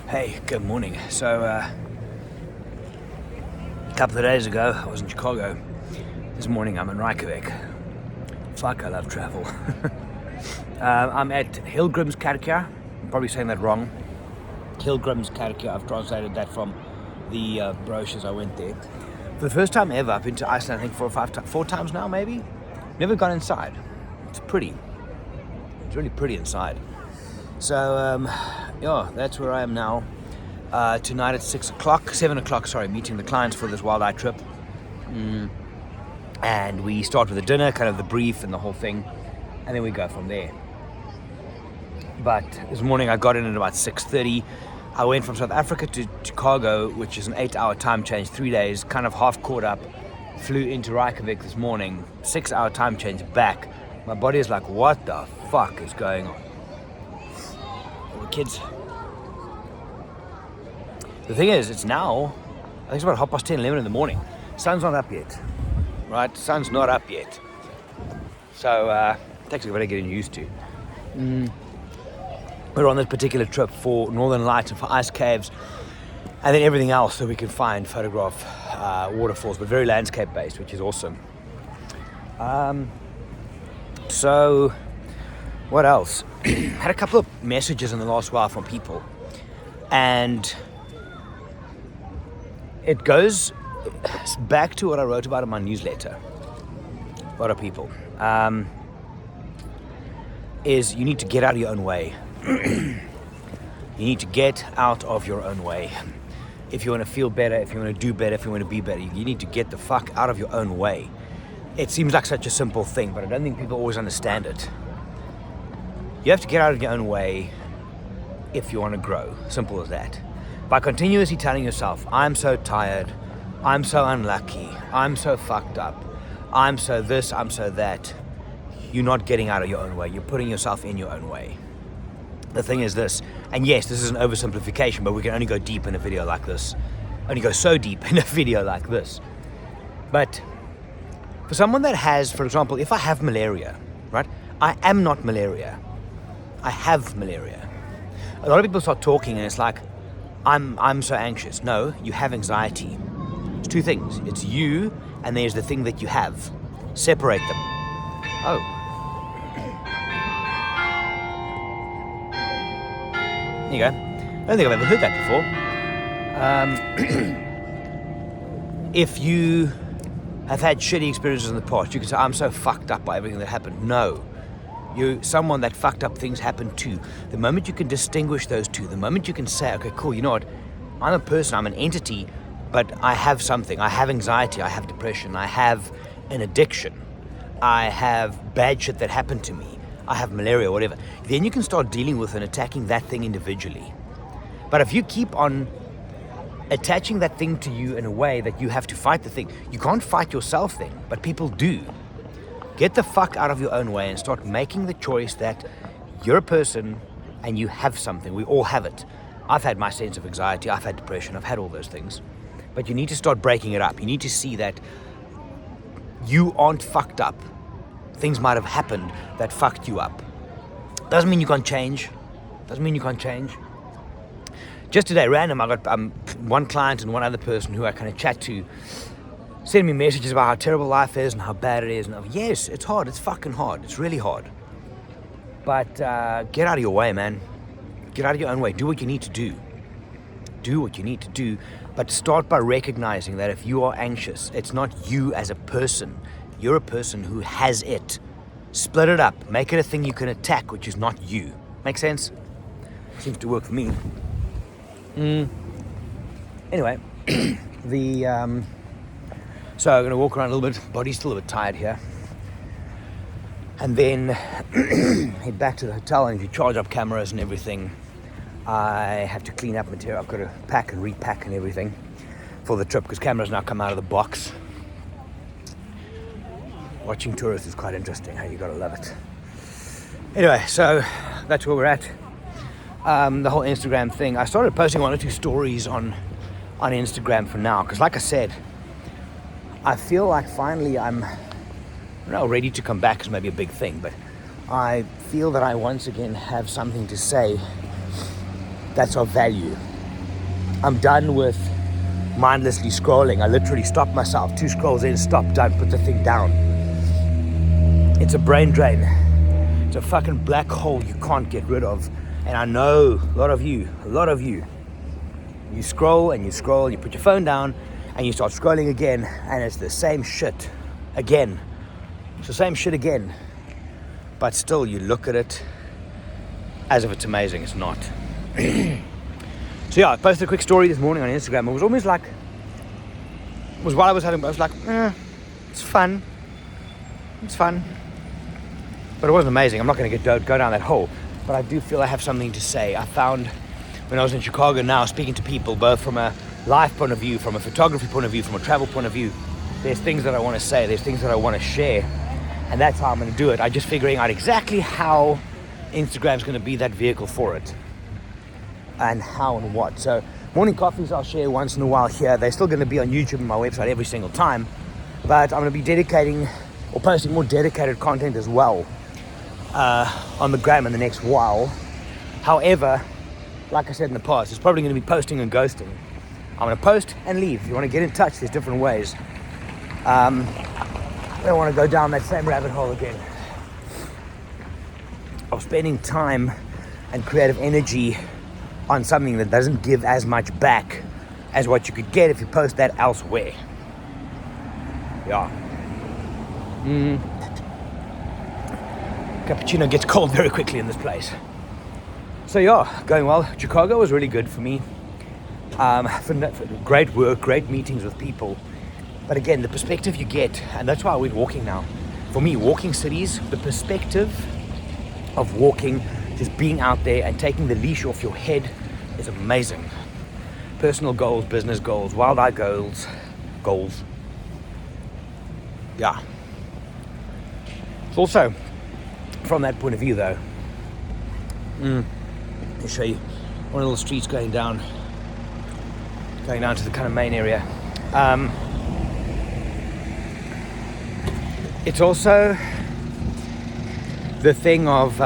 Hey, good morning. So, a couple of days ago, I was in Chicago. This morning, I'm in Reykjavík. Fuck, I love travel. I'm at Hillgrímskirkja. I'm probably saying that wrong. Hillgrímskirkja. I've translated that from the brochures. I went there. For the first time ever, I've been to Iceland, I think 4 times now, maybe. Never gone inside. It's pretty. It's really pretty inside. So, yeah, that's where I am now. Tonight at 7 o'clock, meeting the clients for this wild eye trip. And we start with a dinner, kind of the brief and the whole thing, and then we go from there. But this morning I got in at about 6:30. I went from South Africa to Chicago, which is an 8-hour time change, 3 days, kind of half caught up. Flew into Reykjavík this morning, 6-hour time change back. My body is like, what the fuck is going on? All the kids. The thing is, it's now, I think it's about 10:30 in the morning. Sun's not up yet, right? Sun's not up yet. So, it takes a bit of getting used to. We're on this particular trip for Northern Lights and for ice caves, and then everything else that we can find, photograph waterfalls, but very landscape based, which is awesome. So, what else? Had a couple of messages in the last while from people, and it goes back to what I wrote about in my newsletter. A lot of people. Is you need to get out of your own way. You need to get out of your own way. If you want to feel better, if you want to do better, if you want to be better, you need to get the fuck out of your own way. It seems like such a simple thing, but I don't think people always understand it. You have to get out of your own way if you want to grow. Simple as that. By continuously telling yourself, I'm so tired, I'm so unlucky, I'm so fucked up, I'm so this, I'm so that, you're not getting out of your own way. You're putting yourself in your own way. The thing is this, and yes, this is an oversimplification, but we can only go deep in a video like this. Only go so deep in a video like this. But for someone that has, for example, if I have malaria, right? I am not malaria. I have malaria. A lot of people start talking and it's like, I'm so anxious. No, you have anxiety. It's two things. It's you, and there's the thing that you have. Separate them. Oh. There you go. I don't think I've ever heard that before. If you have had shitty experiences in the past, you can say, I'm so fucked up by everything that happened. No. You're someone that fucked up things happen to. The moment you can distinguish those two, the moment you can say, okay, cool, you know what? I'm a person, I'm an entity, but I have something. I have anxiety, I have depression, I have an addiction. I have bad shit that happened to me. I have malaria, whatever. Then you can start dealing with and attacking that thing individually. But if you keep on attaching that thing to you in a way that you have to fight the thing, you can't fight yourself then, but people do. Get the fuck out of your own way and start making the choice that you're a person and you have something. We all have it. I've had my sense of anxiety, I've had depression, I've had all those things. But you need to start breaking it up. You need to see that you aren't fucked up. Things might have happened that fucked you up. Doesn't mean you can't change. Doesn't mean you can't change. Just today, random, I got one client and one other person who I kind of chat to send me messages about how terrible life is and how bad it is. And yes, it's hard. It's fucking hard. It's really hard. But get out of your way, man. Get out of your own way. Do what you need to do. Do what you need to do. But start by recognizing that if you are anxious, it's not you as a person. You're a person who has it. Split it up. Make it a thing you can attack, which is not you. Make sense? Seems to work for me. Anyway, so I'm going to walk around a little bit. Body's still a bit tired here. And then head back to the hotel, and if you charge up cameras and everything, I have to clean up material. I've got to pack and repack and everything for the trip because cameras now come out of the box. Watching tourists is quite interesting. Hey, you got to love it. Anyway, so that's where we're at. The whole Instagram thing. I started posting 1 or 2 stories on Instagram for now because, like I said, I feel like finally I'm not ready to come back is maybe a big thing, but I feel that I once again have something to say that's of value. I'm done with mindlessly scrolling. I literally stop myself, 2 scrolls in, stop, done, put the thing down. It's a brain drain. It's a fucking black hole you can't get rid of. And I know a lot of you, you scroll and you scroll, you put your phone down and you start scrolling again, and it's the same shit again. It's the same shit again. But still you look at it as if it's amazing. It's not. So yeah, I posted a quick story this morning on Instagram. It was almost like, it was while I was like, it's fun. It's fun. But it wasn't amazing. I'm not going to go down that hole. But I do feel I have something to say. I found when I was in Chicago now, speaking to people, both from a life point of view, from a photography point of view, from a travel point of view, there's things that I want to say. There's things that I want to share. And that's how I'm going to do it. I'm just figuring out exactly how Instagram's going to be that vehicle for it. And how and what. So morning coffees I'll share once in a while here. They're still going to be on YouTube and my website every single time. But I'm going to be dedicating or posting more dedicated content as well on the gram in the next while. However, like I said in the past, it's probably going to be posting and ghosting. I'm going to post and leave. If you want to get in touch, there's different ways. I don't want to go down that same rabbit hole again of spending time and creative energy on something that doesn't give as much back as what you could get if you post that elsewhere. Yeah. Cappuccino gets cold very quickly in this place. So yeah, going well. Chicago was really good for me. For great work, great meetings with people. But again, the perspective you get, and that's why we're walking now. For me, walking cities, the perspective of walking, just being out there and taking the leash off your head is amazing. Personal goals, business goals, wild-eyed goals. Yeah. It's also, from that point of view though, let me show you one of the streets going down to the kind of main area. It's also the thing of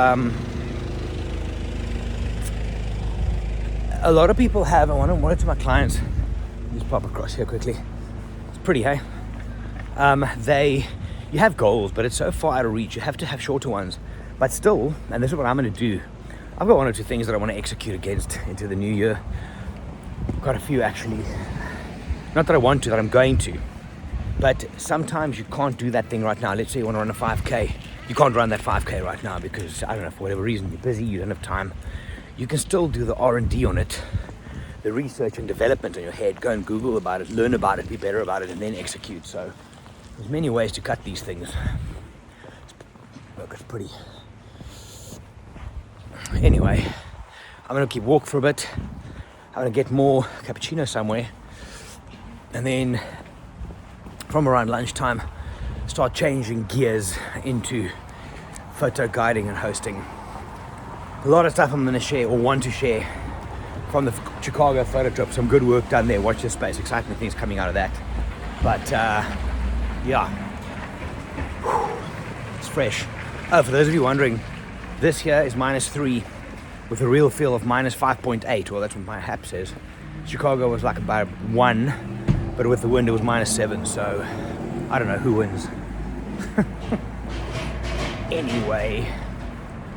a lot of people have, I want it to my clients, just pop across here quickly, it's pretty, hey? You have goals, but it's so far out of reach, you have to have shorter ones. But still, and this is what I'm going to do, I've got 1 or 2 things that I want to execute against into the new year. Quite a few actually. Not that I want to, that I'm going to. But sometimes you can't do that thing right now. Let's say you want to run a 5K. You can't run that 5K right now because, I don't know, for whatever reason, you're busy, you don't have time. You can still do the R&D on it, the research and development in your head. Go and Google about it, learn about it, be better about it, and then execute. So there's many ways to cut these things. Look, it's pretty. Anyway, I'm going to keep walk for a bit. I'm going to get more cappuccino somewhere. And then from around lunchtime, start changing gears into photo guiding and hosting. A lot of stuff I'm going to share or want to share from the Chicago photo trip. Some good work done there. Watch this space. Exciting things coming out of that. But yeah, it's fresh. Oh, for those of you wondering, this here is -3 with a real feel of -5.8. Well, that's what my app says. Chicago was like about 1, but with the wind it was -7. So I don't know who wins. Anyway.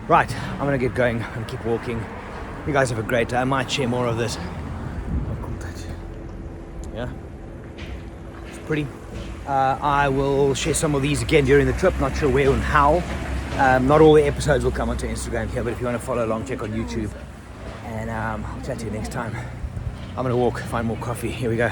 Right, I'm gonna get going. I'm gonna keep walking. You guys have a great day. I might share more of this. Yeah, it's pretty. I will share some of these again during the trip. Not sure where and how. Not all the episodes will come onto Instagram here, but if you want to follow along, check on YouTube. And I'll chat to you next time. I'm gonna walk, find more coffee. Here we go.